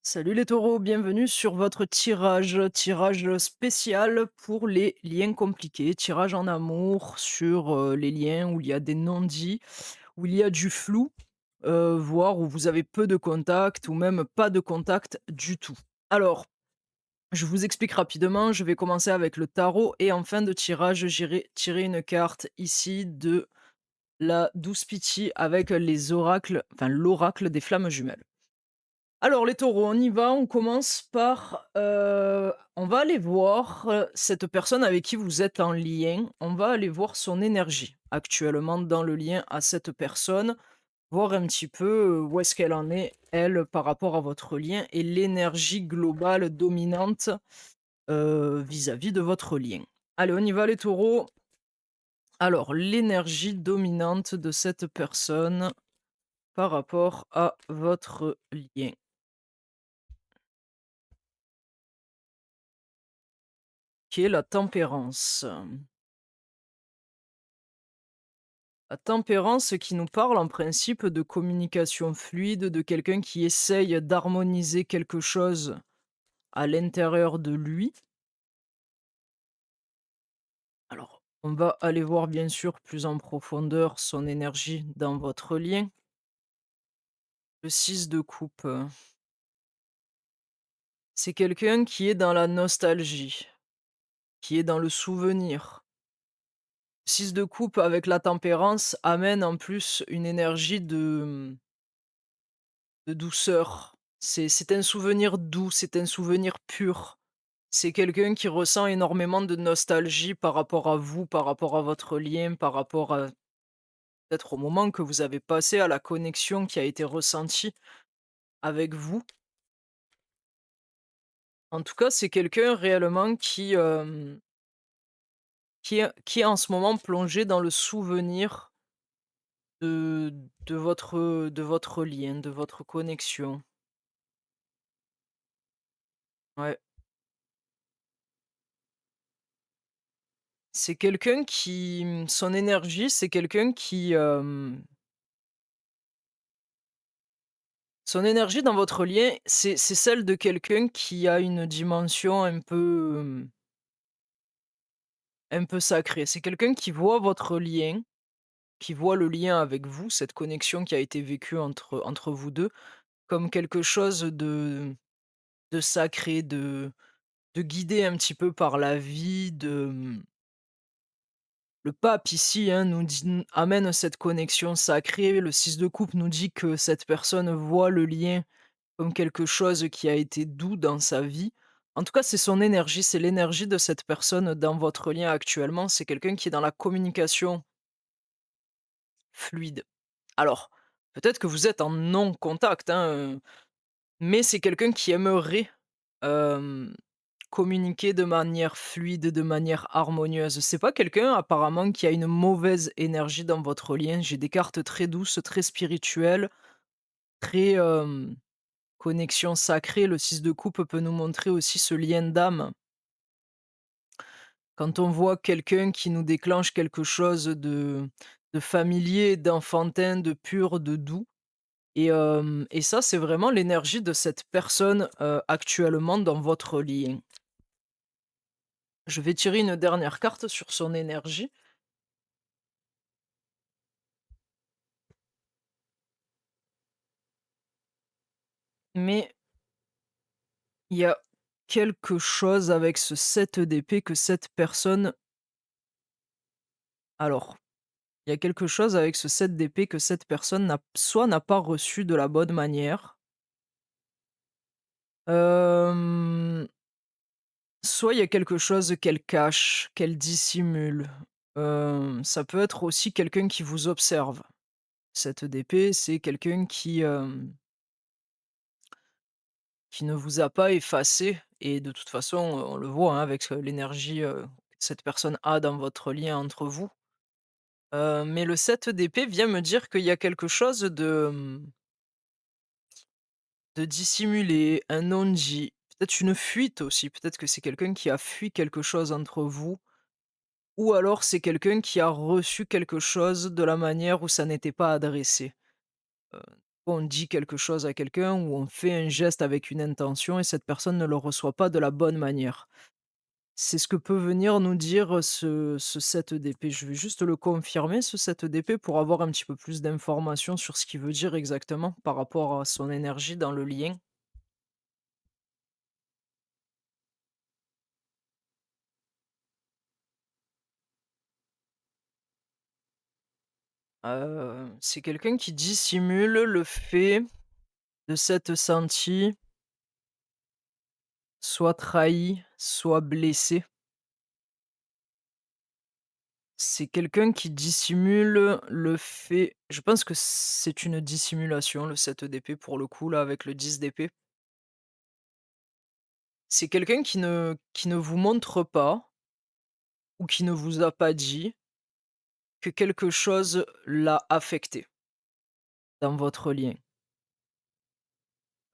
Salut les taureaux, bienvenue sur votre tirage spécial pour les liens compliqués, tirage en amour sur les liens où il y a des non-dits, où il y a du flou, voire où vous avez peu de contact ou même pas de contact du tout. Alors, je vous explique rapidement, je vais commencer avec le tarot et en fin de tirage, j'irai tirer une carte ici de la douce pitié avec les oracles, enfin l'oracle des flammes jumelles. Alors les taureaux, on y va, on commence par, on va aller voir, cette personne avec qui vous êtes en lien, on va aller voir son énergie actuellement dans le lien à cette personne, voir un petit peu, où est-ce qu'elle en est, elle, par rapport à votre lien et l'énergie globale dominante, vis-à-vis de votre lien. Allez, on y va les taureaux. Alors l'énergie dominante de cette personne par rapport à votre lien, qui est la tempérance. La tempérance qui nous parle en principe de communication fluide, de quelqu'un qui essaye d'harmoniser quelque chose à l'intérieur de lui. Alors, on va aller voir bien sûr plus en profondeur son énergie dans votre lien. Le 6 de coupe, c'est quelqu'un qui est dans la nostalgie, qui est dans le souvenir. 6 de coupe avec la tempérance amène en plus une énergie de douceur. C'est un souvenir doux, c'est un souvenir pur. C'est quelqu'un qui ressent énormément de nostalgie par rapport à vous, par rapport à votre lien, par rapport à peut-être au moment que vous avez passé, à la connexion qui a été ressentie avec vous. En tout cas, c'est quelqu'un réellement qui est en ce moment plongé dans le souvenir de de votre lien, de votre connexion. Ouais. C'est quelqu'un qui, son énergie, c'est quelqu'un qui, son énergie dans votre lien, c'est celle de quelqu'un qui a une dimension un peu sacrée. C'est quelqu'un qui voit votre lien, qui voit le lien avec vous, cette connexion qui a été vécue entre vous 2, comme quelque chose de sacré, de guidé un petit peu par la vie, le pape ici, hein, nous dit amène cette connexion sacrée. Le 6 de coupe nous dit que cette personne voit le lien comme quelque chose qui a été doux dans sa vie. En tout cas, c'est son énergie, c'est l'énergie de cette personne dans votre lien actuellement. C'est quelqu'un qui est dans la communication fluide. Alors, peut-être que vous êtes en non-contact, hein, mais c'est quelqu'un qui aimerait hem, communiquer de manière fluide, de manière harmonieuse. C'est pas quelqu'un apparemment qui a une mauvaise énergie dans votre lien. J'ai des cartes très douces, très spirituelles, très, connexion sacrée. Le 6 de coupe peut nous montrer aussi ce lien d'âme. Quand on voit quelqu'un qui nous déclenche quelque chose de familier, d'enfantin, de pur, de doux et ça, c'est vraiment l'énergie de cette personne, actuellement dans votre lien. Je vais tirer une dernière carte sur son énergie, mais il y a quelque chose avec ce 7 d'épée que cette personne alors, il y a quelque chose avec ce 7 d'épée que cette personne n'a pas reçu de la bonne manière. Hem, Soit il y a quelque chose qu'elle cache, qu'elle dissimule. Ça peut être aussi quelqu'un qui vous observe. Cette d'épée, c'est quelqu'un qui ne vous a pas effacé et de toute façon, on le voit, hein, avec, l'énergie, que cette personne a dans votre lien entre vous. Mais le 7 d'épée vient me dire qu'il y a quelque chose de dissimulé, un non-dit, peut-être une fuite aussi, peut-être que c'est quelqu'un qui a fui quelque chose entre vous ou alors c'est quelqu'un qui a reçu quelque chose de la manière où ça n'était pas adressé. On dit quelque chose à quelqu'un ou on fait un geste avec une intention et cette personne ne le reçoit pas de la bonne manière. C'est ce que peut venir nous dire, ce 7 d'épée. Je vais juste le confirmer, ce 7 d'épée, pour avoir un petit peu plus d'informations sur ce qu'il veut dire exactement par rapport à son énergie dans le lien. C'est quelqu'un qui dissimule le fait de s'être senti soit trahi, soit blessé. C'est quelqu'un qui dissimule le fait, je pense que c'est une dissimulation, le 7 d'épée pour le coup là avec le 10 d'épée. C'est quelqu'un qui ne vous montre pas ou qui ne vous a pas dit que quelque chose l'a affecté dans votre lien.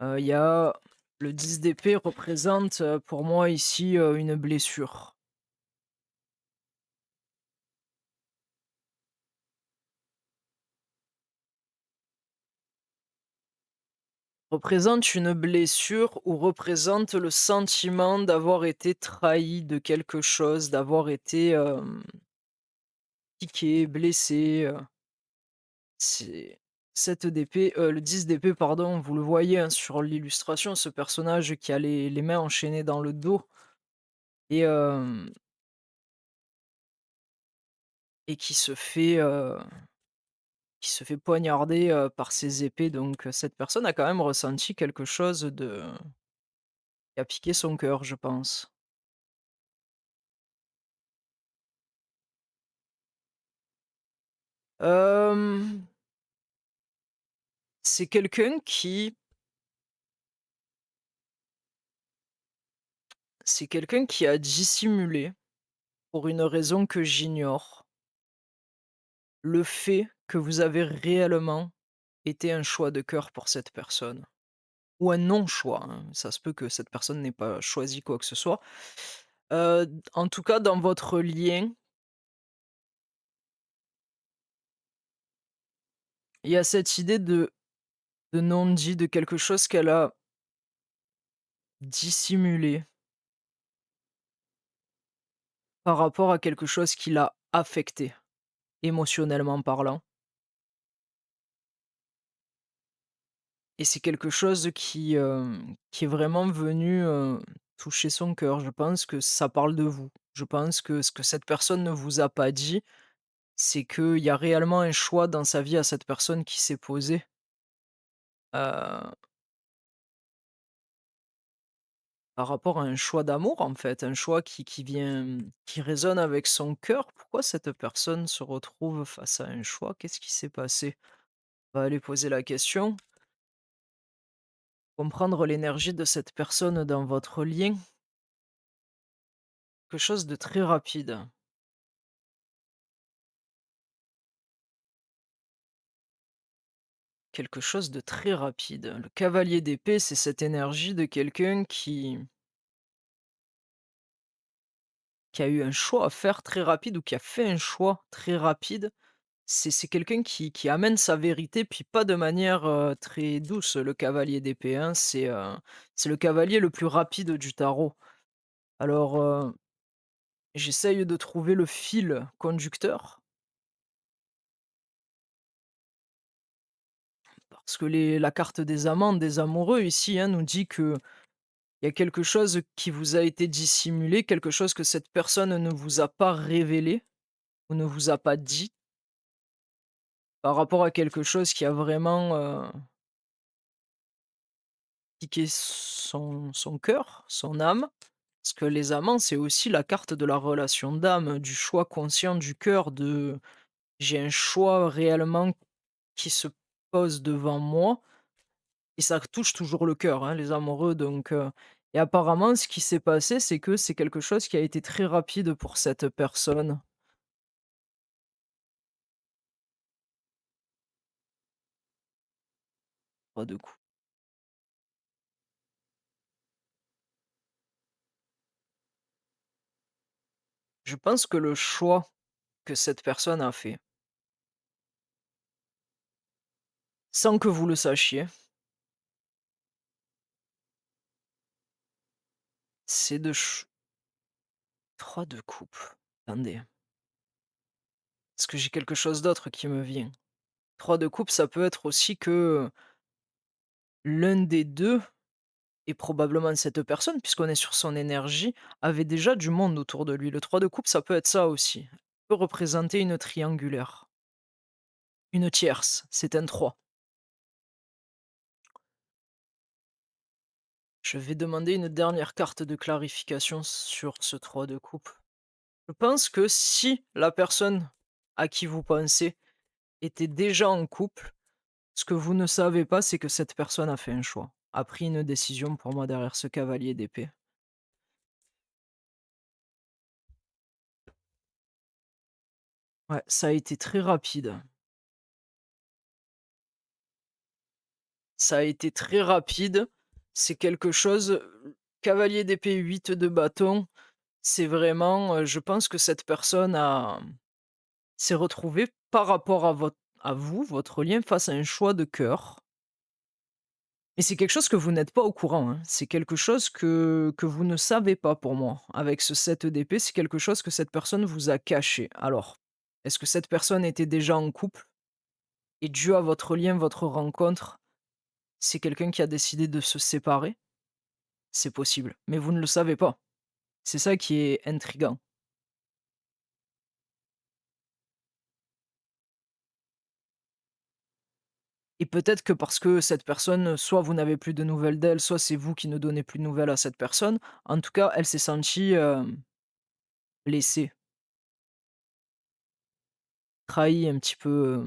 Il y a le 10 d'épée représente, pour moi ici, une blessure. Représente une blessure ou représente le sentiment d'avoir été trahi de quelque chose, d'avoir été, piqué, blessé, c'est 7 d'épée, le 10 d'épée pardon, vous le voyez, hein, sur l'illustration, ce personnage qui a les mains enchaînées dans le dos et et qui se fait poignarder, par ses épées donc cette personne a quand même ressenti quelque chose de qui a piqué son cœur, je pense. Hem, c'est quelqu'un qui a dissimulé, pour une raison que j'ignore, le fait que vous avez réellement été un choix de cœur pour cette personne. Ou un non-choix, hein. Ça se peut que cette personne n'ait pas choisi quoi que ce soit. En tout cas, dans votre lien, il y a cette idée de non-dit, de quelque chose qu'elle a dissimulé par rapport à quelque chose qui l'a affecté émotionnellement parlant. Et c'est quelque chose qui est vraiment venu, toucher son cœur. Je pense que ça parle de vous. Je pense que ce que cette personne ne vous a pas dit, c'est qu'il y a réellement un choix dans sa vie à cette personne qui s'est posé, heu, par rapport à un choix d'amour, en fait, un choix qui résonne avec son cœur. Pourquoi cette personne se retrouve face à un choix? Qu'est-ce qui s'est passé? On va aller poser la question, comprendre l'énergie de cette personne dans votre lien. Quelque chose de très rapide. Quelque chose de très rapide. Le cavalier d'épée, c'est cette énergie de quelqu'un qui a eu un choix à faire très rapide ou qui a fait un choix très rapide. C'est quelqu'un qui amène sa vérité, puis pas de manière, très douce, le cavalier d'épée, hein. C'est le cavalier le plus rapide du tarot. Alors, j'essaye de trouver le fil conducteur, parce que la carte des amants, des amoureux ici, hein, nous dit que il y a quelque chose qui vous a été dissimulé, quelque chose que cette personne ne vous a pas révélé ou ne vous a pas dit, par rapport à quelque chose qui a vraiment, piqué son cœur, son âme. Parce que les amants, c'est aussi la carte de la relation d'âme, du choix conscient du cœur, de j'ai un choix réellement qui se pose devant moi et ça touche toujours le cœur, hein, les amoureux donc et apparemment ce qui s'est passé, c'est que c'est quelque chose qui a été très rapide pour cette personne. Pas de coup. Je pense que le choix que cette personne a fait sans que vous le sachiez. C'est de ch 3 de coupe. Attendez, parce que j'ai quelque chose d'autre qui me vient. 3 de coupe, ça peut être aussi que l'un des 2 et probablement cette personne, puisqu'on est sur son énergie, avait déjà du monde autour de lui. Le 3 de coupe, ça peut être ça aussi. Peut représenter une triangulaire, une tierce, c'est un 3. Je vais demander une dernière carte de clarification sur ce 3 de coupe. Je pense que si la personne à qui vous pensez était déjà en couple, ce que vous ne savez pas, c'est que cette personne a fait un choix, a pris une décision pour moi derrière ce cavalier d'épée. Ouais, ça a été très rapide. Ça a été très rapide. C'est quelque chose, cavalier d'épée, 8 de bâton, c'est vraiment, je pense que cette personne s'est retrouvée par rapport à vous, votre lien, face à un choix de cœur. Et c'est quelque chose que vous n'êtes pas au courant, hein. C'est quelque chose que vous ne savez pas pour moi. Avec ce 7 d'épée, c'est quelque chose que cette personne vous a caché. Alors, est-ce que cette personne était déjà en couple et dû à votre lien, votre rencontre, c'est quelqu'un qui a décidé de se séparer? C'est possible, mais vous ne le savez pas. C'est ça qui est intriguant. Et peut-être que parce que cette personne, soit vous n'avez plus de nouvelles d'elle, soit c'est vous qui ne donnez plus de nouvelles à cette personne. En tout cas, elle s'est sentie, blessée, trahie un petit peu,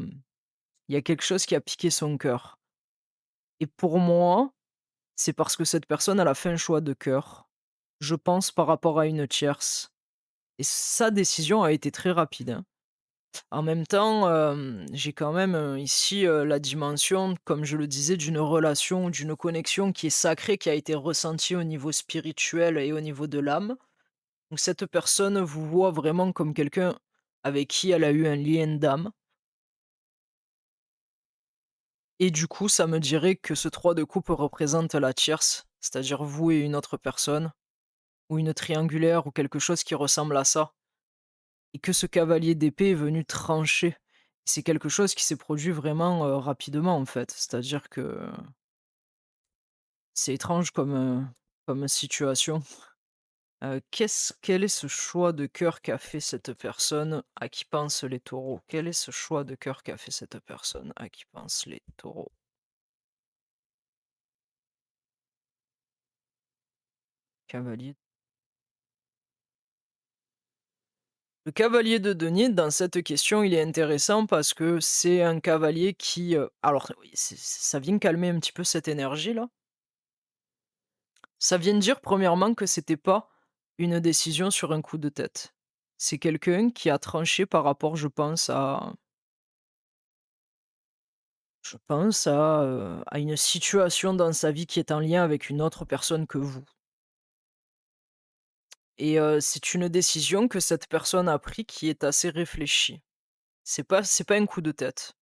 il y a quelque chose qui a piqué son cœur. Et pour moi, c'est parce que cette personne, elle a fait un choix de cœur, je pense par rapport à une tierce et sa décision a été très rapide, hein. En même temps, j'ai quand même, ici, la dimension, comme je le disais, d'une relation, d'une connexion qui est sacrée, qui a été ressentie au niveau spirituel et au niveau de l'âme. Donc cette personne vous voit vraiment comme quelqu'un avec qui elle a eu un lien d'âme et du coup, ça me dirait que ce 3 de coupe représente la tierce, c'est-à-dire vous et une autre personne, ou une triangulaire ou quelque chose qui ressemble à ça et que ce cavalier d'épée est venu trancher. C'est quelque chose qui s'est produit vraiment, rapidement, en fait. C'est-à-dire que c'est étrange comme situation. Quel est ce choix de cœur qu'a fait cette personne à qui pensent les taureaux? Quel est ce choix de cœur qu'a fait cette personne à qui pensent les taureaux? Cavalier Le cavalier de denier, dans cette question, il est intéressant parce que c'est un cavalier qui, alors oui, ça vient calmer un petit peu cette énergie-là. Ça vient dire premièrement que c'était pas une décision sur un coup de tête. C'est quelqu'un qui a tranché par rapport, je pense à une situation dans sa vie qui est en lien avec une autre personne que vous et c'est une décision que cette personne a pris qui est assez réfléchie. C'est pas un coup de tête.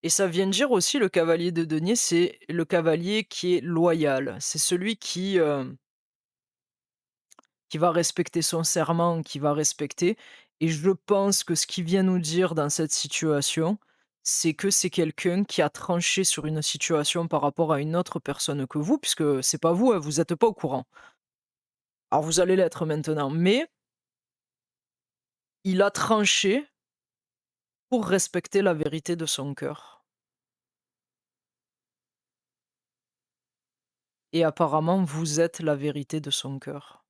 Et ça vient dire aussi le cavalier de denier, c'est le cavalier qui est loyal. C'est celui qui va respecter son serment, qui va respecter et je pense que ce qu'il vient nous dire dans cette situation, c'est que c'est quelqu'un qui a tranché sur une situation par rapport à une autre personne que vous, puisque c'est pas vous, hein, vous êtes pas au courant. Alors vous allez l'être maintenant, mais il a tranché pour respecter la vérité de son cœur et apparemment vous êtes la vérité de son cœur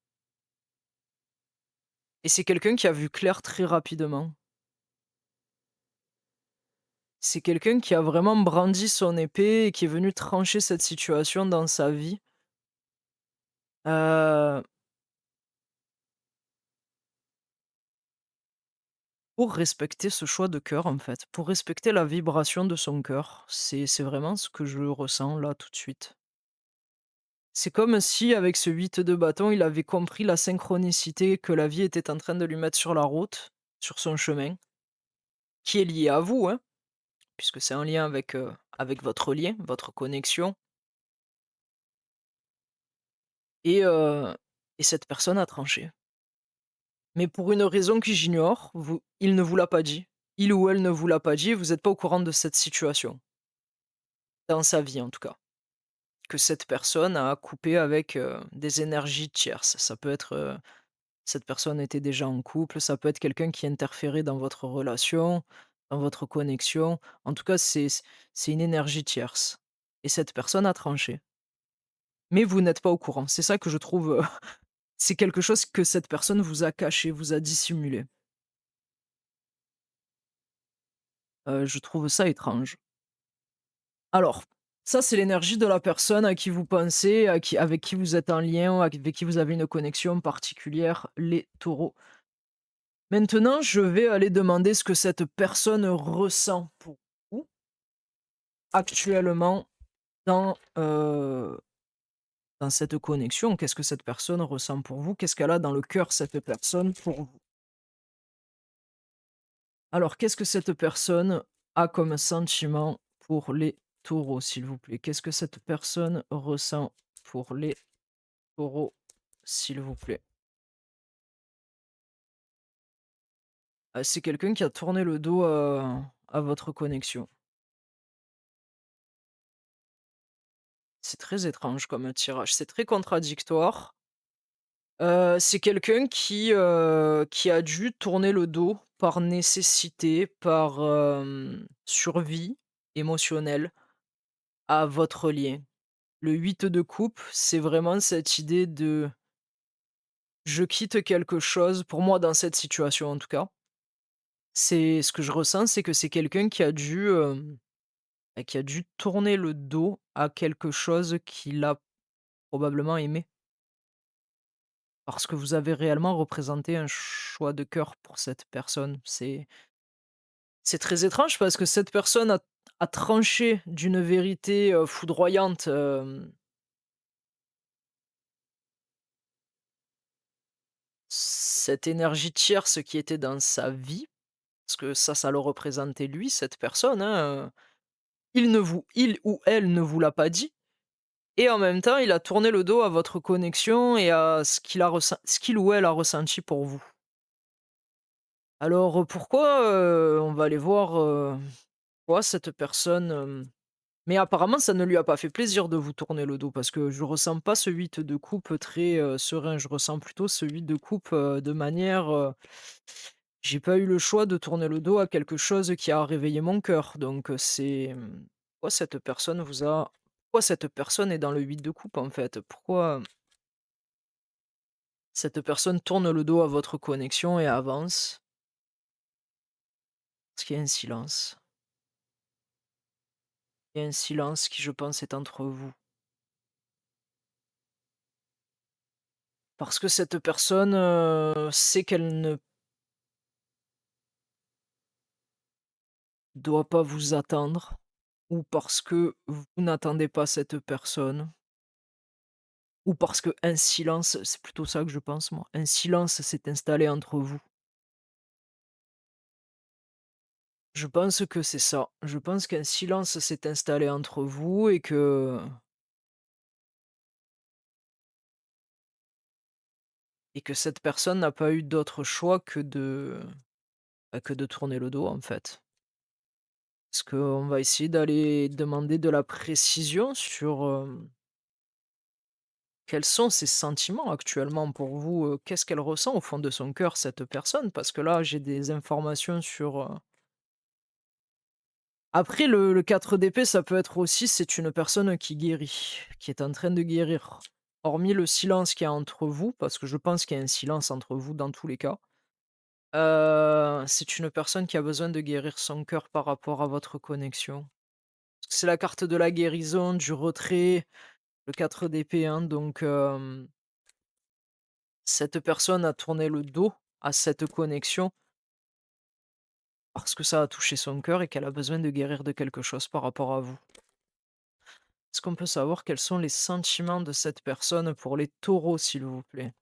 et c'est quelqu'un qui a vu clair très rapidement. C'est quelqu'un qui a vraiment brandi son épée et qui est venu trancher cette situation dans sa vie, heu, pour respecter ce choix de cœur, en fait, pour respecter la vibration de son cœur. C'est vraiment ce que je ressens là, tout de suite. C'est comme si avec ce 8 de bâton, il avait compris la synchronicité que la vie était en train de lui mettre sur la route, sur son chemin, qui est lié à vous, hein, puisque c'est en lien avec votre lien, votre connexion et heu et cette personne a tranché. Mais pour une raison que j'ignore, il ne vous l'a pas dit. Il ou elle ne vous l'a pas dit et vous êtes pas au courant de cette situation, dans sa vie en tout cas. Que cette personne a coupé avec, des énergies tierces. Ça peut être, cette personne était déjà en couple, ça peut être quelqu'un qui interférait dans votre relation, dans votre connexion. En tout cas, c'est une énergie tierce et cette personne a tranché. Mais vous n'êtes pas au courant. C'est ça que je trouve, c'est quelque chose que cette personne vous a caché, vous a dissimulé. Je trouve ça étrange. Alors, ça, c'est l'énergie de la personne à qui vous pensez, avec qui vous êtes en lien, avec qui vous avez une connexion particulière, les taureaux. Maintenant, je vais aller demander ce que cette personne ressent pour vous, actuellement, dans, dans cette connexion. Qu'est-ce que cette personne ressent pour vous? Qu'est-ce qu'elle a dans le cœur, cette personne, pour vous? Alors, qu'est-ce que cette personne a comme sentiment pour les taureaux, s'il vous plaît? Qu'est-ce que cette personne ressent pour les taureaux, s'il vous plaît? C'est quelqu'un qui a tourné le dos à votre connexion. C'est très étrange comme tirage, c'est très contradictoire. C'est quelqu'un qui a dû tourner le dos par nécessité, par, survie émotionnelle à votre lien. Le 8 de coupe, c'est vraiment cette idée de: «Je quitte quelque chose», pour moi dans cette situation en tout cas. C'est ce que je ressens, c'est que c'est quelqu'un qui a dû tourner le dos à quelque chose qu'il a probablement aimé. Parce que vous avez réellement représenté un choix de cœur pour cette personne. C'est très étrange parce que cette personne a tranché d'une vérité, foudroyante, cette énergie tierce qui était dans sa vie, parce que ça le représentait lui, cette personne, hein, il ou elle ne vous l'a pas dit et en même temps, il a tourné le dos à votre connexion et à ce qu'il ou elle a ressenti pour vous. Alors, pourquoi, on va aller voir, pourquoi cette personne, mais apparemment ça ne lui a pas fait plaisir de vous tourner le dos parce que je ressens pas ce 8 de coupe très, serein. Je ressens plutôt ce 8 de coupe, de manière, j'ai pas eu le choix de tourner le dos à quelque chose qui a réveillé mon cœur. Donc, pourquoi cette personne vous a pourquoi cette personne est dans le 8 de coupe, en fait? Pourquoi cette personne tourne le dos à votre connexion et avance? Parce qu'il y a un silence. Il y a un silence qui, je pense, est entre vous. Parce que cette personne, sait qu'elle ne doit pas vous attendre, ou parce que vous n'attendez pas cette personne, ou parce qu'un silence, c'est plutôt ça que je pense moi, un silence s'est installé entre vous. Je pense que c'est ça. Je pense qu'un silence s'est installé entre vous et que cette personne n'a pas eu d'autre choix que de tourner le dos, en fait. Est-ce qu'on va essayer d'aller demander de la précision sur, quels sont ses sentiments actuellement pour vous? Qu'est-ce qu'elle ressent au fond de son cœur, cette personne? Parce que là, j'ai des informations sur, après le 4 d'épée, ça peut être aussi, c'est une personne qui guérit, qui est en train de guérir. Hormis le silence qu'il y a entre vous, parce que je pense qu'il y a un silence entre vous dans tous les cas. C'est une personne qui a besoin de guérir son cœur par rapport à votre connexion. C'est la carte de la guérison, du retrait, le 4 d'épée, hein, donc cette personne a tourné le dos à cette connexion parce que ça a touché son cœur et qu'elle a besoin de guérir de quelque chose par rapport à vous. Est-ce qu'on peut savoir quels sont les sentiments de cette personne pour les taureaux, s'il vous plaît?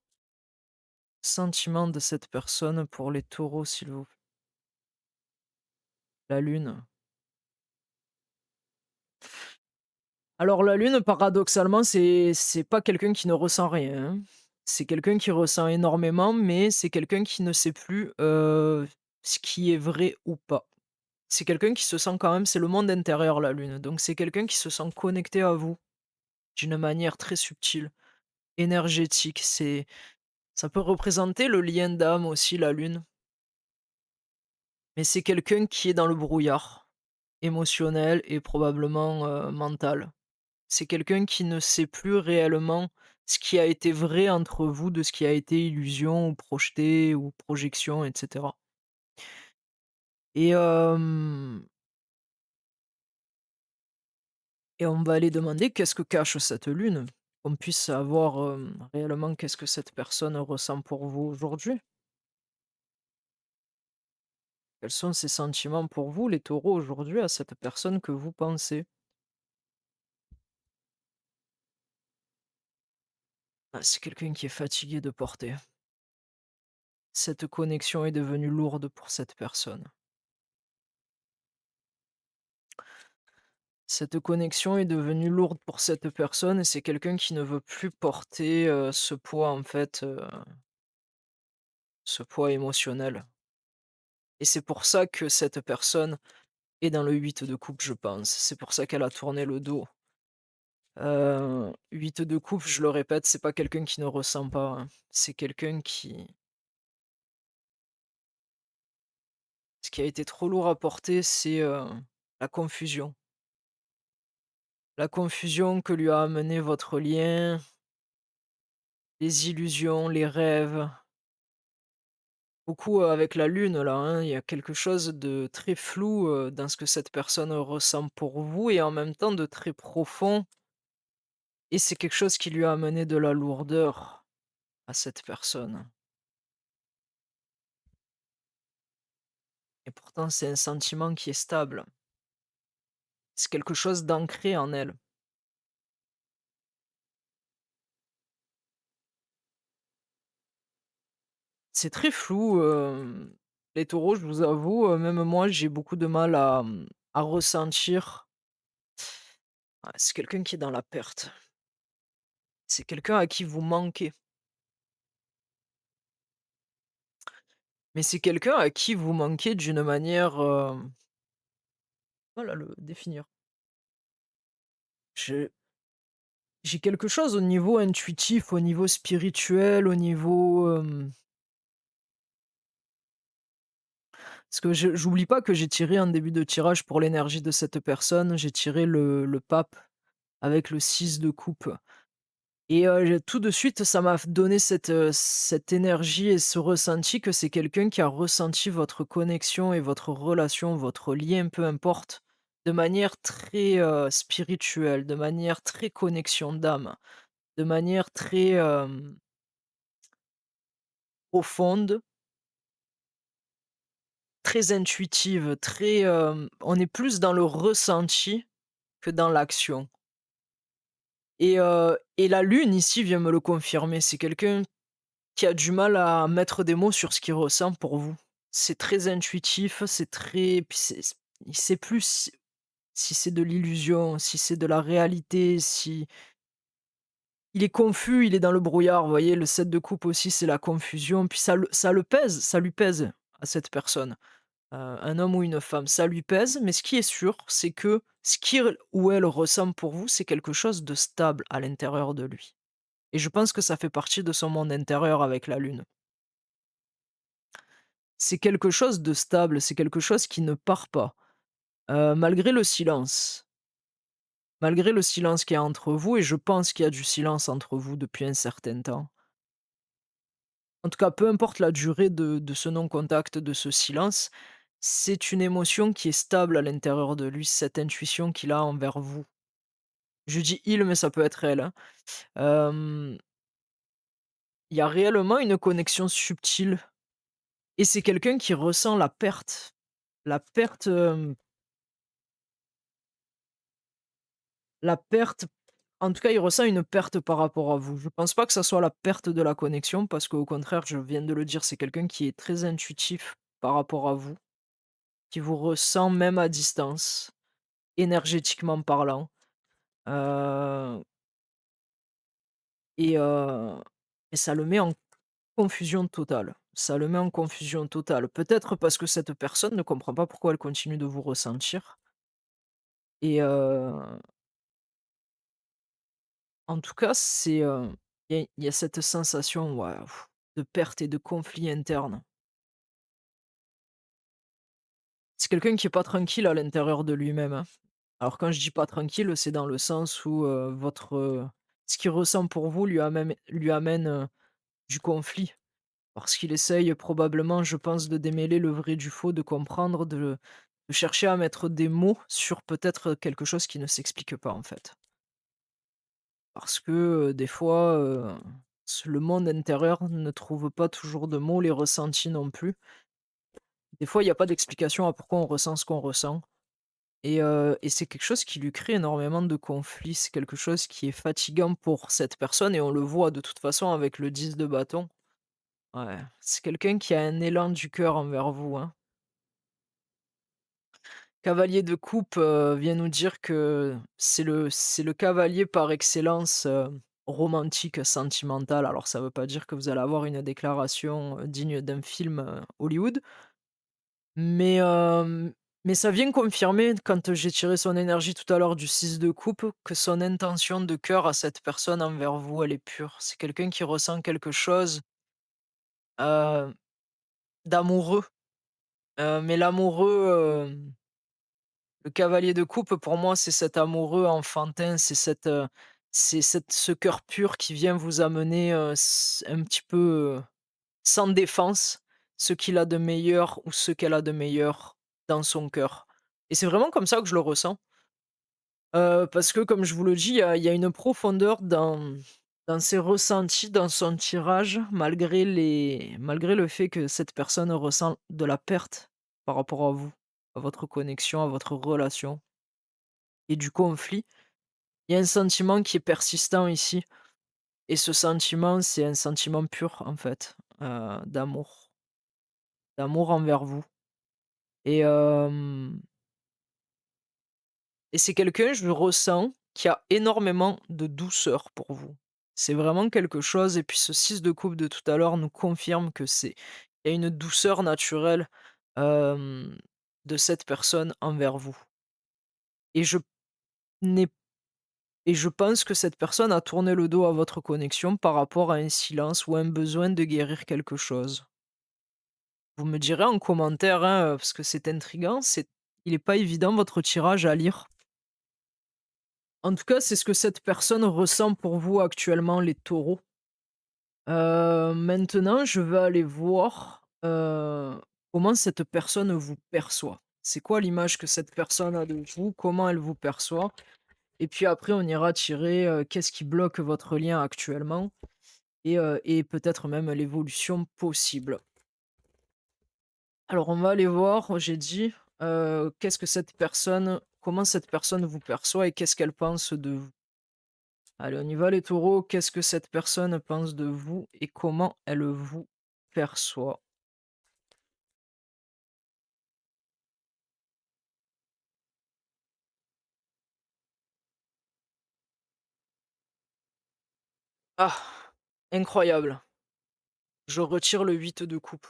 Sentiments de cette personne pour les taureaux, s'il vous plaît. La lune. Alors la lune, paradoxalement, c'est pas quelqu'un qui ne ressent rien, hein. C'est quelqu'un qui ressent énormément, mais c'est quelqu'un qui ne sait plus, ce qui est vrai ou pas. C'est quelqu'un qui se sent quand même c'est le monde intérieur, la lune, donc c'est quelqu'un qui se sent connecté à vous d'une manière très subtile, énergétique. Ça peut représenter le lien d'âme aussi, la lune, mais c'est quelqu'un qui est dans le brouillard, émotionnel et probablement, mental. C'est quelqu'un qui ne sait plus réellement ce qui a été vrai entre vous, de ce qui a été illusion ou projeté ou projection et cetera. Et et on va aller demander qu'est-ce que cache cette lune? Qu'on puisse savoir, réellement qu'est-ce que cette personne ressent pour vous aujourd'hui. Quels sont ses sentiments pour vous, les taureaux, aujourd'hui, à cette personne que vous pensez? Ah, c'est quelqu'un qui est fatigué de porter. Cette connexion est devenue lourde pour cette personne. Cette connexion est devenue lourde pour cette personne et c'est quelqu'un qui ne veut plus porter, ce poids, en fait, ce poids émotionnel et c'est pour ça que cette personne est dans le 8 de coupe, je pense. C'est pour ça qu'elle a tourné le dos. 8 de coupe, je le répète, c'est pas quelqu'un qui ne ressent pas, hein. C'est quelqu'un qui ce qui a été trop lourd à porter, c'est, la confusion. La confusion que lui a amené votre lien, les illusions, les rêves. Beaucoup, avec la lune là, hein, il y a quelque chose de très flou, dans ce que cette personne ressent pour vous et en même temps de très profond et c'est quelque chose qui lui a amené de la lourdeur à cette personne et pourtant c'est un sentiment qui est stable. C'est quelque chose d'ancré en elle. C'est très flou, les taureaux, je vous avoue, même moi j'ai beaucoup de mal à, à ressentir. C'est quelqu'un qui est dans la perte. C'est quelqu'un à qui vous manquez. Mais c'est quelqu'un à qui vous manquez d'une manière, voilà le définir. Je j'ai quelque chose au niveau intuitif, au niveau spirituel, au niveau, parce que je j'oublie pas que j'ai tiré en début de tirage pour l'énergie de cette personne, j'ai tiré le pape avec le 6 de coupe et tout de suite ça m'a donné cette, cette énergie et ce ressenti que c'est quelqu'un qui a ressenti votre connexion et votre relation, votre lien, peu importe, de manière très, spirituelle, de manière très connexion d'âme. De manière très, profonde, très intuitive, très, on est plus dans le ressenti que dans l'action et la lune ici vient me le confirmer. C'est quelqu'un qui a du mal à mettre des mots sur ce qu'il ressent pour vous. C'est très intuitif, c'est très puis c'est il sait plus si c'est de l'illusion, si c'est de la réalité, si il est confus, il est dans le brouillard, vous voyez? Le 7 de coupe aussi, c'est la confusion, puis ça le pèse, ça lui pèse à cette personne. Un homme ou une femme, ça lui pèse, mais ce qui est sûr, c'est que ce qu'il ou elle ressent pour vous, c'est quelque chose de stable à l'intérieur de lui et je pense que ça fait partie de son monde intérieur avec la lune. C'est quelque chose de stable, c'est quelque chose qui ne part pas, malgré le silence. Malgré le silence qu'il y a entre vous et je pense qu'il y a du silence entre vous depuis un certain temps. En tout cas, peu importe la durée de ce non-contact, de ce silence, c'est une émotion qui est stable à l'intérieur de lui, cette intuition qu'il a envers vous. Je dis «il», mais ça peut être elle, hein. Hem, il y a réellement une connexion subtile et c'est quelqu'un qui ressent la perte. La perte, la perte en tout cas, il ressent une perte par rapport à vous. Je pense pas que ça soit la perte de la connexion parce qu'au contraire, je viens de le dire, c'est quelqu'un qui est très intuitif par rapport à vous, qui vous ressent même à distance énergétiquement parlant, heu et heu et ça le met en confusion totale. Ça le met en confusion totale. Peut-être parce que cette personne ne comprend pas pourquoi elle continue de vous ressentir et en tout cas, il y a cette sensation, ouais, de perte et de conflit interne. C'est quelqu'un qui est pas tranquille à l'intérieur de lui-même, hein. Alors quand je dis pas tranquille, c'est dans le sens où, ce qu'il ressent pour vous lui amène du conflit. Parce qu'il essaye probablement, je pense, de démêler le vrai du faux, de comprendre, de chercher à mettre des mots sur peut-être quelque chose qui ne s'explique pas, en fait. Parce que, des fois, le monde intérieur ne trouve pas toujours de mots, les ressentis non plus. Des fois, il y a pas d'explication à pourquoi on ressent ce qu'on ressent et c'est quelque chose qui lui crée énormément de conflits. C'est quelque chose qui est fatigant pour cette personne et on le voit de toute façon avec le 10 de bâton. Ouais, c'est quelqu'un qui a un élan du cœur envers vous, hein. Cavalier de coupe, vient nous dire que c'est le cavalier par excellence, romantique, sentimental. Alors ça veut pas dire que vous allez avoir une déclaration, digne d'un film, Hollywood, mais mais ça vient confirmer quand j'ai tiré son énergie tout à l'heure du 6 de coupe, que son intention de cœur à cette personne envers vous, elle est pure. C'est quelqu'un qui ressent quelque chose, heu, d'amoureux, mais l'amoureux, le cavalier de coupe, pour moi, c'est cet amoureux enfantin, ce cœur pur qui vient vous amener, un petit peu, sans défense, ce qu'il a de meilleur ou ce qu'elle a de meilleur dans son cœur. Et c'est vraiment comme ça que je le ressens, parce que comme je vous le dis, il y a une profondeur dans ses ressentis, dans son tirage, malgré le fait que cette personne ressent de la perte par rapport à vous, à votre connexion, à votre relation et du conflit. Il y a un sentiment qui est persistant ici et ce sentiment, c'est un sentiment pur, en fait, d'amour envers vous et c'est quelqu'un, je le ressens, qui a énormément de douceur pour vous. C'est vraiment quelque chose et puis ce 6 de coupe de tout à l'heure nous confirme que il y a une douceur naturelle, hem, de cette personne envers vous et n'ai je pense que cette personne a tourné le dos à votre connexion par rapport à un silence ou un besoin de guérir quelque chose. Vous me direz en commentaire, hein, parce que c'est intriguant, il est pas évident votre tirage à lire. En tout cas, c'est ce que cette personne ressent pour vous actuellement, les taureaux. Maintenant, je vais aller voir, comment cette personne vous perçoit. C'est quoi l'image que cette personne a de vous? Comment elle vous perçoit? Et puis après, on ira tirer, qu'est-ce qui bloque votre lien actuellement? Et peut-être même l'évolution possible. Alors on va aller voir, j'ai dit, qu'est-ce que cette personne comment cette personne vous perçoit et qu'est-ce qu'elle pense de vous? Allez, on y va les taureaux, qu'est-ce que cette personne pense de vous et comment elle vous perçoit? Ah! Incroyable, je retire le 8 de coupe.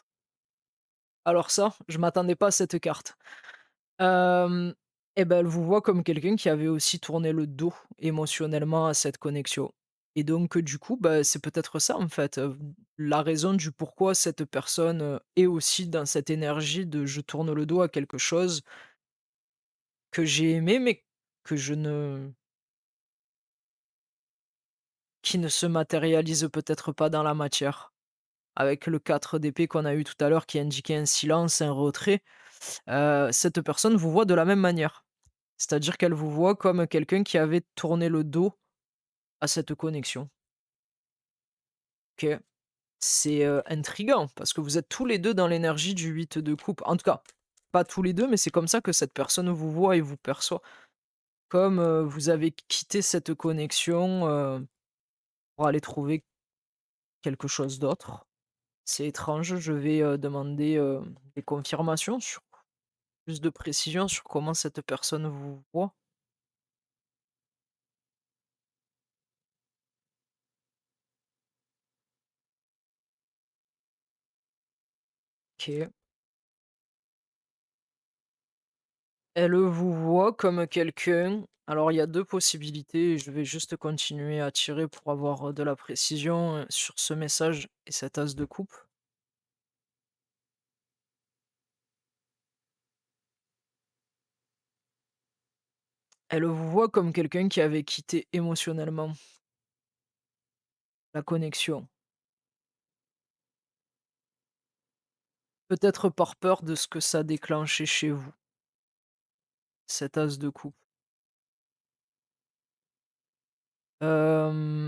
Alors ça, je m'attendais pas à cette carte. Hem et ben, elle vous voit comme quelqu'un qui avait aussi tourné le dos émotionnellement à cette connexion et donc du coup, bah, c'est peut-être ça, en fait, la raison du pourquoi cette personne, est aussi dans cette énergie de: «Je tourne le dos à quelque chose que j'ai aimé, mais que je ne qui ne se matérialise peut-être pas dans la matière». Avec le 4 d'épée qu'on a eu tout à l'heure qui indiquait un silence, un retrait, cette personne vous voit de la même manière. C'est-à-dire qu'elle vous voit comme quelqu'un qui avait tourné le dos à cette connexion. OK. C'est, intriguant parce que vous êtes tous les 2 dans l'énergie du 8 de coupe. En tout cas, pas tous les 2, mais c'est comme ça que cette personne vous voit et vous perçoit. Comme, vous avez quitté cette connexion, pour aller trouver quelque chose d'autre. C'est étrange, je vais, demander, des confirmations sur plus de précisions sur comment cette personne vous voit. OK. Elle vous voit comme quelqu'un alors il y a 2 possibilités, je vais juste continuer à tirer pour avoir, de la précision, sur ce message et cet as de coupe. Elle vous voit comme quelqu'un qui avait quitté émotionnellement la connexion. Peut-être par peur de ce que ça déclenchait chez vous, cet as de coupe.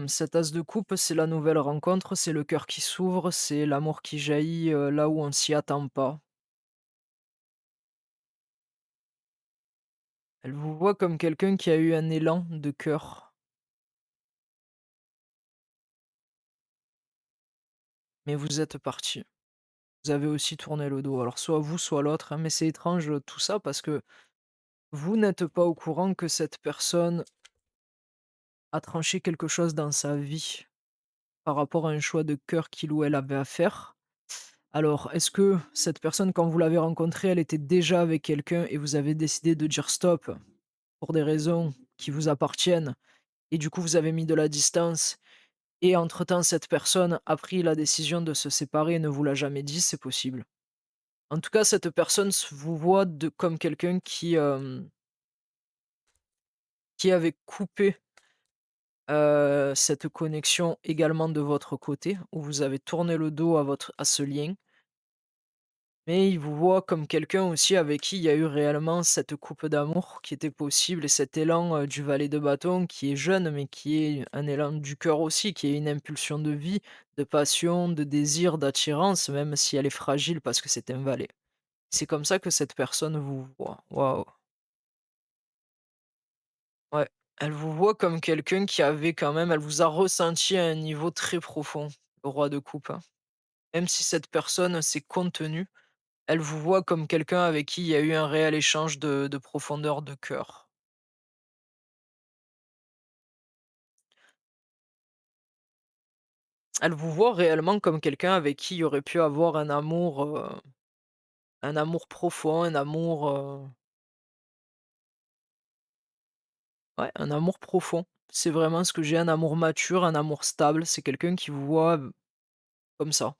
Cet as de coupe, c'est la nouvelle rencontre, c'est le cœur qui s'ouvre, c'est l'amour qui jaillit, là où on s'y attend pas. Elle vous voit comme quelqu'un qui a eu un élan de cœur, mais vous êtes partis. Vous avez aussi tourné le dos. Alors soit vous, soit l'autre, hein, mais c'est étrange, tout ça parce que vous n'êtes pas au courant que cette personne a tranché quelque chose dans sa vie par rapport à un choix de cœur qu'il ou elle avait à faire. Alors, est-ce que cette personne, quand vous l'avez rencontrée, elle était déjà avec quelqu'un et vous avez décidé de dire stop pour des raisons qui vous appartiennent et du coup vous avez mis de la distance et entre-temps cette personne a pris la décision de se séparer et ne vous l'a jamais dit, c'est possible. En tout cas, cette personne vous voit comme quelqu'un qui avait coupé cette connexion également de votre côté, où vous avez tourné le dos à ce lien. Mais il vous voit comme quelqu'un aussi avec qui il y a eu réellement cette coupe d'amour qui était possible et cet élan, du valet de bâton qui est jeune, mais qui est un élan du cœur aussi, qui est une impulsion de vie, de passion, de désir, d'attirance, même si elle est fragile parce que c'est un valet. C'est comme ça que cette personne vous voit. Waouh! Ouais, elle vous voit comme quelqu'un qui avait quand même elle vous a ressenti à un niveau très profond, le roi de coupe, hein. Même si cette personne s'est contenue, elle vous voit comme quelqu'un avec qui il y a eu un réel échange de profondeur de cœur. Elle vous voit réellement comme quelqu'un avec qui il y aurait pu avoir un amour profond, un amour, ouais, un amour profond. C'est vraiment ce que j'ai, un amour mature, un amour stable. C'est quelqu'un qui vous voit, comme ça.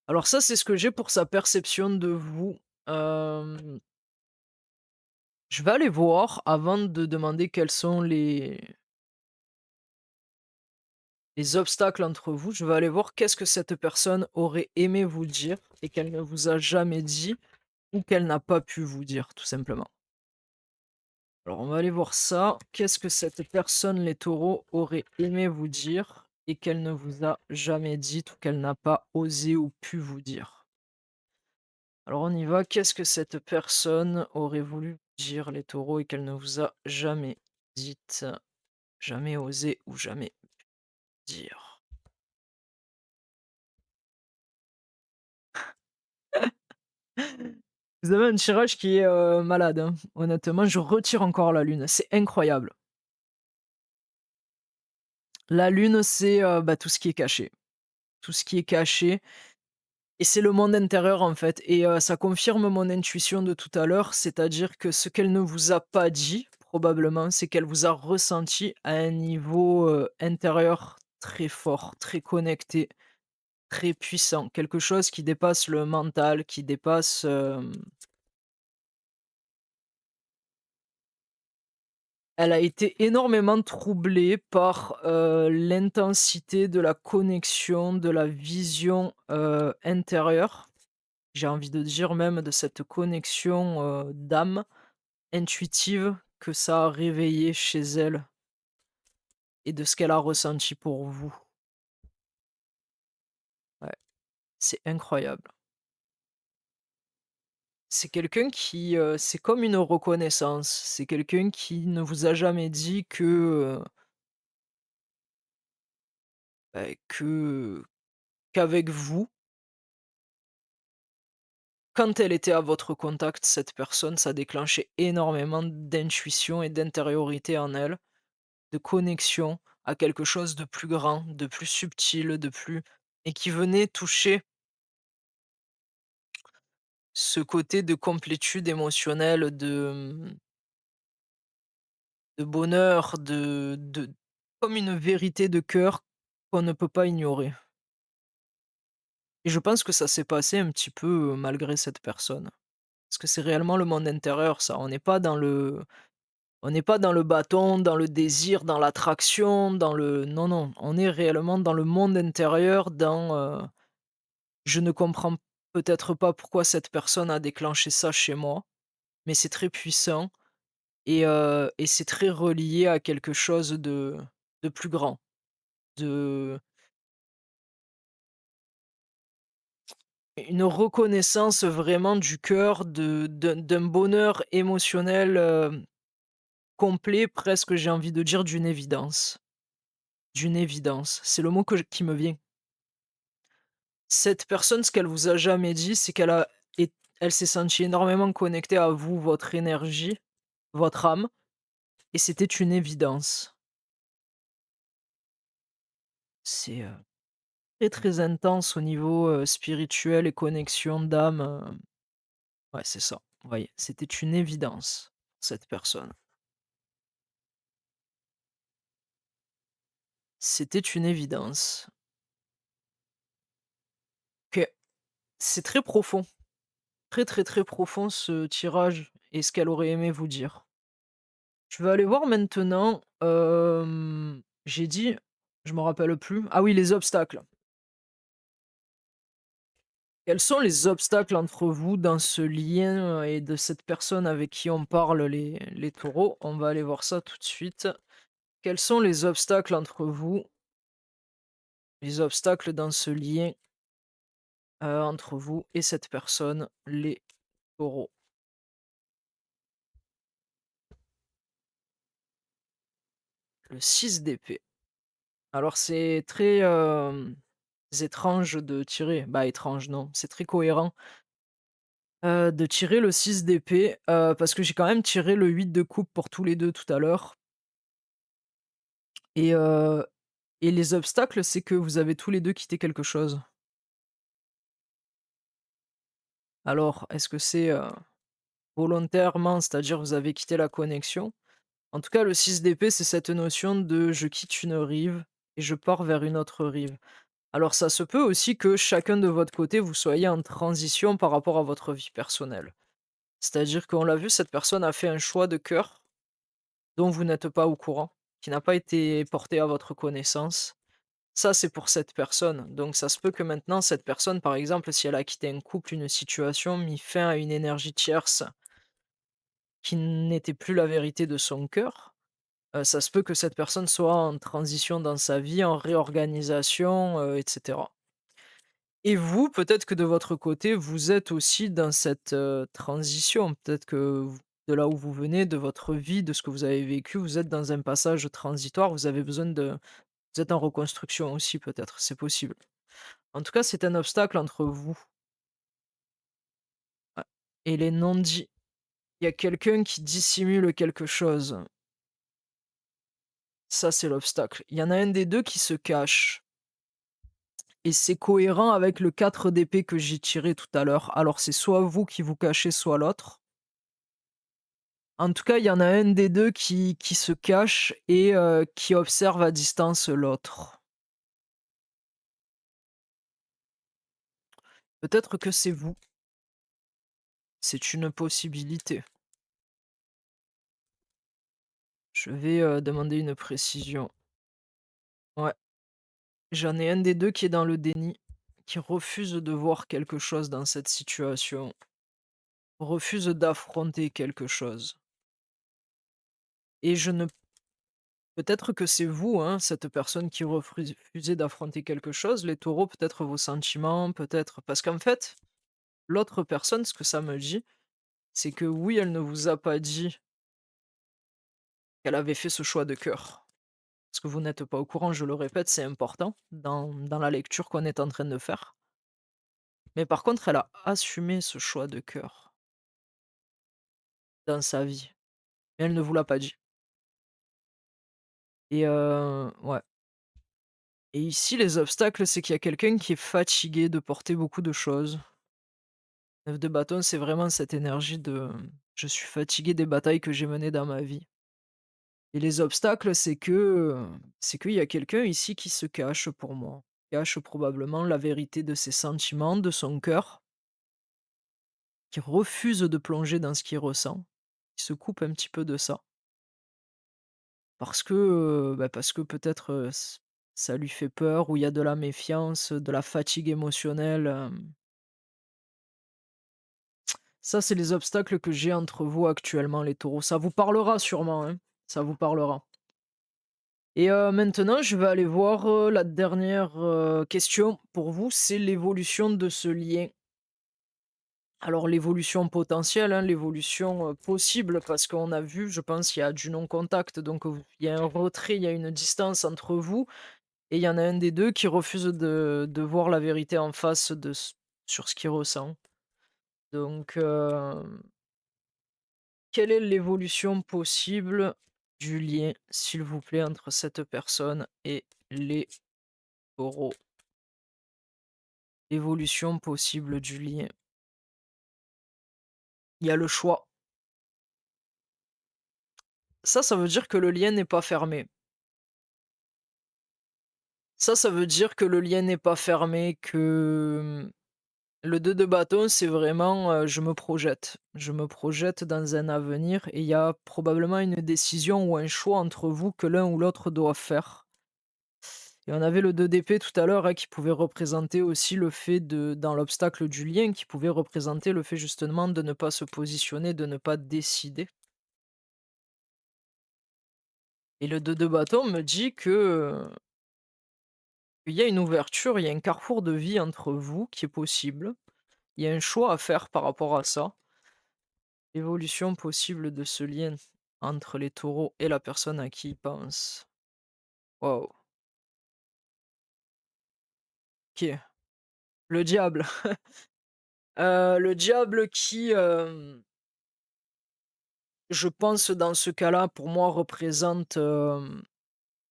Alors ça, c'est ce que j'ai pour sa perception de vous. Hem, je vais aller voir avant de demander quels sont les obstacles entre vous, je vais aller voir qu'est-ce que cette personne aurait aimé vous dire et qu'elle ne vous a jamais dit ou qu'elle n'a pas pu vous dire, tout simplement. Alors on va aller voir ça. Qu'est-ce que cette personne, les taureaux, aurait aimé vous dire et qu'elle ne vous a jamais dit ou qu'elle n'a pas osé ou pu vous dire? Alors on y va. Qu'est-ce que cette personne aurait voulu dire, les taureaux, et qu'elle ne vous a jamais dites, jamais osé ou jamais dire? Vous avez un tirage qui est, malade, hein. Honnêtement, je retire encore la lune, c'est incroyable. La lune, c'est, bah, tout ce qui est caché. Tout ce qui est caché et c'est le monde intérieur, en fait et ça confirme mon intuition de tout à l'heure, c'est-à-dire que ce qu'elle ne vous a pas dit, probablement, c'est qu'elle vous a ressenti à un niveau, intérieur très fort, très connecté, très puissant. Quelque chose qui dépasse le mental, qui dépasse, elle a été énormément troublée par, l'intensité de la connexion, de la vision, intérieure. J'ai envie de dire même de cette connexion, d'âme, intuitive que ça a réveillé chez elle et de ce qu'elle a ressenti pour vous. Ouais, c'est incroyable. C'est quelqu'un qui, c'est comme une reconnaissance. C'est quelqu'un qui ne vous a jamais dit que qu'avec vous, quand elle était à votre contact, cette personne, ça déclenchait énormément d'intuition et d'intériorité en elle, de connexion à quelque chose de plus grand, de plus subtil, de plus et qui venait toucher ce côté de complétude émotionnelle, de bonheur, de comme une vérité de cœur qu'on ne peut pas ignorer. Et je pense que ça s'est passé un petit peu, malgré cette personne. Parce que c'est réellement le monde intérieur ça, on n'est pas dans le bâton, dans le désir, dans l'attraction, dans le non, non, on est réellement dans le monde intérieur, je ne comprends peut-être pas pourquoi cette personne a déclenché ça chez moi, mais c'est très puissant et c'est très relié à quelque chose de plus grand, de une reconnaissance vraiment du cœur, d'un bonheur émotionnel, complet, presque j'ai envie de dire d'une évidence. D'une évidence, c'est le mot qui me vient. Cette personne, ce qu'elle vous a jamais dit, c'est elle s'est sentie énormément connectée à vous, votre énergie, votre âme et c'était une évidence. C'est, très, très intense au niveau, spirituel et connexion d'âme, ouais, c'est ça. Vous voyez? C'était une évidence, cette personne. C'était une évidence. Que c'est très profond, très, très, très profond ce tirage et ce qu'elle aurait aimé vous dire. Je vais aller voir maintenant, j'ai dit je me rappelle plus. Ah oui, les obstacles. Quels sont les obstacles entre vous dans ce lien, et de cette personne avec qui on parle, les taureaux? On va aller voir ça tout de suite. Quels sont les obstacles entre vous? Les obstacles dans ce lien, entre vous et cette personne, les taureaux? Le 6 d'épée. Alors c'est très, étrange de tirer bah, étrange non, c'est très cohérent, de tirer le 6 d'épée, parce que j'ai quand même tiré le 8 de coupe pour tous les 2 tout à l'heure et heu et les obstacles, c'est que vous avez tous les 2 quitté quelque chose. Alors, est-ce que c'est, volontairement, c'est-à-dire vous avez quitté la connexion? En tout cas, le 6 d'épée, c'est cette notion de: «Je quitte une rive et je pars vers une autre rive». Alors ça se peut aussi que chacun de votre côté, vous soyez en transition par rapport à votre vie personnelle. C'est-à-dire qu'on l'a vu, cette personne a fait un choix de cœur dont vous n'êtes pas au courant, qui n'a pas été porté à votre connaissance. Ça, c'est pour cette personne. Donc ça se peut que maintenant, cette personne, par exemple, si elle a quitté un couple, une situation, mis fin à une énergie tierce qui n'était plus la vérité de son cœur, ça se peut que cette personne soit en transition dans sa vie, en réorganisation, et cetera. Et vous, peut-être que de votre côté, vous êtes aussi dans cette, transition. Peut-être que v de là où vous venez, de votre vie, de ce que vous avez vécu, vous êtes dans un passage transitoire, vous avez besoin de vous êtes en reconstruction aussi peut-être, c'est possible. En tout cas, c'est un obstacle entre vous, ouais et les non-dits. Il y a quelqu'un qui dissimule quelque chose. Ça, c'est l'obstacle. Il y en a un des 2 qui se cache et c'est cohérent avec le 4 d'épée que j'ai tiré tout à l'heure. Alors c'est soit vous qui vous cachez, soit l'autre. En tout cas, il y en a un des 2 qui se cache et qui observe à distance l'autre. Peut-être que c'est vous, c'est une possibilité. Je vais, demander une précision. Ouais, j'en ai un des 2 qui est dans le déni, qui refuse de voir quelque chose dans cette situation, refuse d'affronter quelque chose et je ne peut-être que c'est vous, hein, cette personne qui refusez d'affronter quelque chose, les taureaux, peut-être vos sentiments, peut-être parce qu'en fait, l'autre personne, ce que ça me dit, c'est que oui, elle ne vous a pas dit qu'elle avait fait ce choix de cœur. Parce que vous n'êtes pas au courant, je le répète, c'est important dans la lecture qu'on est en train de faire. Mais par contre, elle a assumé ce choix de cœur dans sa vie. Mais elle ne vous l'a pas dit. Et ouais. Et ici, les obstacles, c'est qu'il y a quelqu'un qui est fatigué de porter beaucoup de choses. 9 de bâton, c'est vraiment cette énergie de je suis fatigué des batailles que j'ai menées dans ma vie. Et les obstacles, c'est qu'il y a quelqu'un ici qui se cache pour moi. Cache probablement la vérité de ses sentiments, de son cœur, qui refuse de plonger dans ce qu'il ressent, qui se coupe un petit peu de ça. Parce que peut-être, ça lui fait peur ou il y a de la méfiance, de la fatigue émotionnelle, Ça, c'est les obstacles que j'ai entre vous actuellement, les taureaux. Ça vous parlera sûrement, hein, ça vous parlera. Et maintenant, je vais aller voir, la dernière, question pour vous, c'est l'évolution de ce lien. Alors l'évolution potentielle, hein, l'évolution, possible parce qu'on a vu, je pense, il y a du non-contact, donc il y a un retrait, il y a une distance entre vous et il y en a un des 2 qui refuse de voir la vérité en face sur ce qu'il ressent. Donc quelle est l'évolution possible du lien, s'il vous plaît, entre cette personne et les taureaux? Évolution possible du lien. Il y a le choix. Ça veut dire que le lien n'est pas fermé. Ça veut dire que le lien n'est pas fermé, que, le 2 de bâton, c'est vraiment, je me projette. Je me projette dans un avenir et il y a probablement une décision ou un choix entre vous que l'un ou l'autre doit faire. Et on avait le 2 d'épée tout à l'heure, hein, qui pouvait représenter aussi le fait de dans l'obstacle du lien, qui pouvait représenter le fait justement de ne pas se positionner, de ne pas décider. Et le 2 de bâton me dit qu'il y a une ouverture, il y a un carrefour de vie entre vous qui est possible. Il y a un choix à faire par rapport à ça. L'évolution possible de ce lien entre les taureaux et la personne à qui ils pensent. Waouh, OK. Le diable. Le diable qui, je pense dans ce cas-là, pour moi, représente,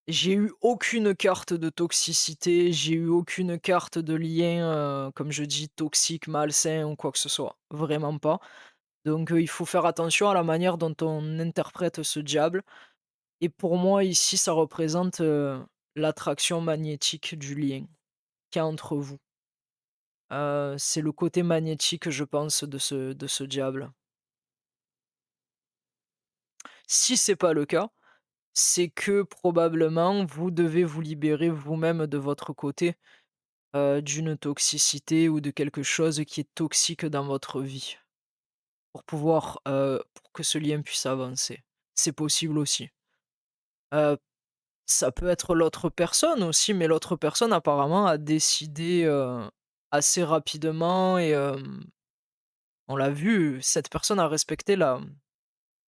j'ai eu aucune carte de toxicité, j'ai eu aucune carte de lien, comme je dis, toxique, malsain ou quoi que ce soit. Vraiment pas. Donc, il faut faire attention à la manière dont on interprète ce diable. Et pour moi, ici, ça représente, l'attraction magnétique du lien qu'il y a entre vous. C'est le côté magnétique, je pense, de ce diable. Si c'est pas le cas, c'est que probablement vous devez vous libérer vous-même de votre côté, d'une toxicité ou de quelque chose qui est toxique dans votre vie, pour que ce lien puisse avancer. C'est possible aussi. Heu, Ça peut être l'autre personne aussi, mais l'autre personne apparemment a décidé, assez rapidement et on l'a vu, cette personne a respecté la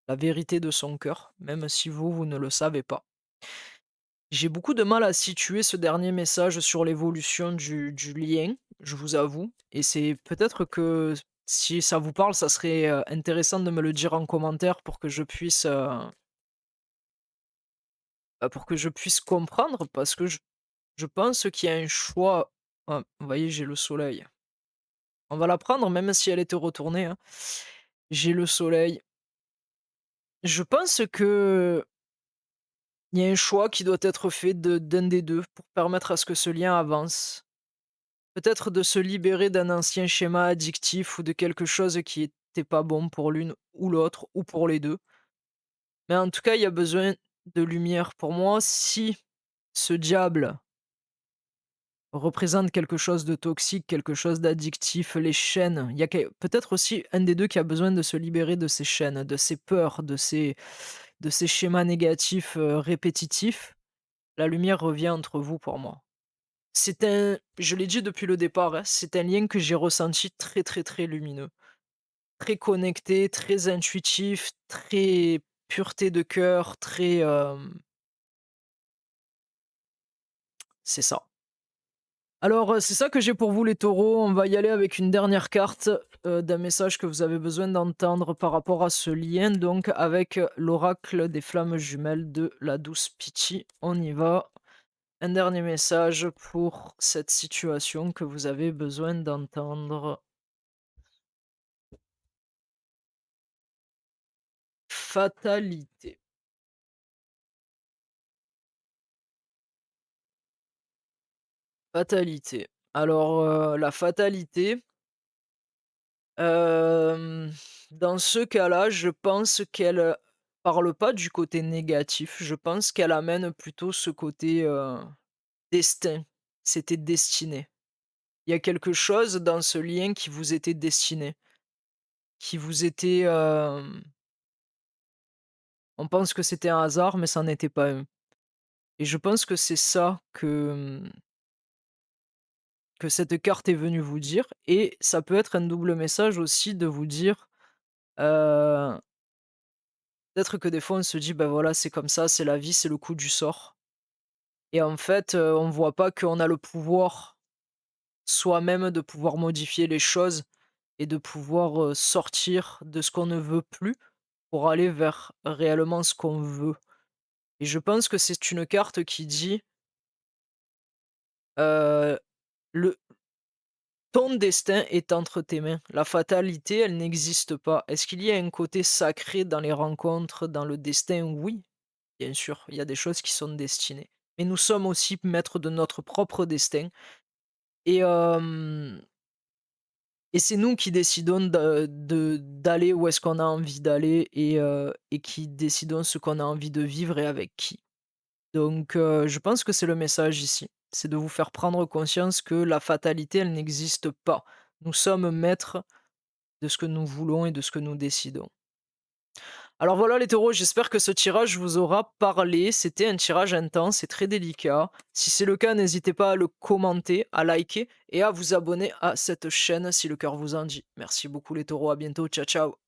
vérité de son cœur, même si vous, vous ne le savez pas. J'ai beaucoup de mal à situer ce dernier message sur l'évolution du lien, je vous avoue, et c'est peut-être que si ça vous parle, ça serait, intéressant de me le dire en commentaire pour que je puisse comprendre parce que je pense qu'il y a un choix. Ah, vous voyez, j'ai le soleil. On va la prendre même si elle était retournée, hein. J'ai le soleil. Je pense que il y a un choix qui doit être fait d'un des 2 pour permettre à ce que ce lien avance. Peut-être de se libérer d'un ancien schéma addictif ou de quelque chose qui était pas bon pour l'une ou l'autre ou pour les 2. Mais en tout cas, il y a besoin de lumière. Pour moi, si ce diable représente quelque chose de toxique, quelque chose d'addictif, les chaînes, il y a peut-être aussi un des 2 qui a besoin de se libérer de ces chaînes, de ces peurs, de ces schémas négatifs, répétitifs. La lumière revient entre vous pour moi. Je l'ai dit depuis le départ, hein, c'est un lien que j'ai ressenti très, très, très lumineux, très connecté, très intuitif, très pureté de cœur, très, c'est ça. Alors, c'est ça que j'ai pour vous les taureaux. On va y aller avec une dernière carte, d'un message que vous avez besoin d'entendre par rapport à ce lien, donc avec, l'oracle des flammes jumelles de la douce Pitty. On y va. un dernier message pour cette situation que vous avez besoin d'entendre. Fatalité. Fatalité. Alors, la fatalité, hem, dans ce cas-là, je pense qu'elle, parle pas du côté négatif. Je pense qu'elle amène plutôt ce côté, destin. C'était destiné. Il y a quelque chose dans ce lien qui vous était destiné, qui vous était, on pense que c'était un hasard, mais ça n'était pas un. Et je pense que c'est ça que cette carte est venue vous dire, et ça peut être un double message aussi de vous dire, heu, peut-être que des fois on se dit: «Bah, voilà, c'est comme ça, c'est la vie, c'est le coup du sort», et en fait, on voit pas qu'on a le pouvoir soi-même de pouvoir modifier les choses et de pouvoir, sortir de ce qu'on ne veut plus pour aller vers réellement ce qu'on veut. Et je pense que c'est une carte qui dit, heu, le ton destin est entre tes mains. La fatalité, elle n'existe pas. Est-ce qu'il y a un côté sacré dans les rencontres, dans le destin? Oui, bien sûr, il y a des choses qui sont destinées. Mais nous sommes aussi maîtres de notre propre destin, et c'est nous qui décidons d'aller où est-ce qu'on a envie d'aller, et qui décidons ce qu'on a envie de vivre et avec qui. Donc je pense que c'est le message ici. C'est de vous faire prendre conscience que la fatalité, elle n'existe pas. Nous sommes maîtres de ce que nous voulons et de ce que nous décidons. Alors voilà les taureaux, j'espère que ce tirage vous aura parlé. C'était un tirage intense et très délicat. Si c'est le cas, n'hésitez pas à le commenter, à liker et à vous abonner à cette chaîne si le cœur vous en dit. Merci beaucoup les taureaux, à bientôt, ciao ciao.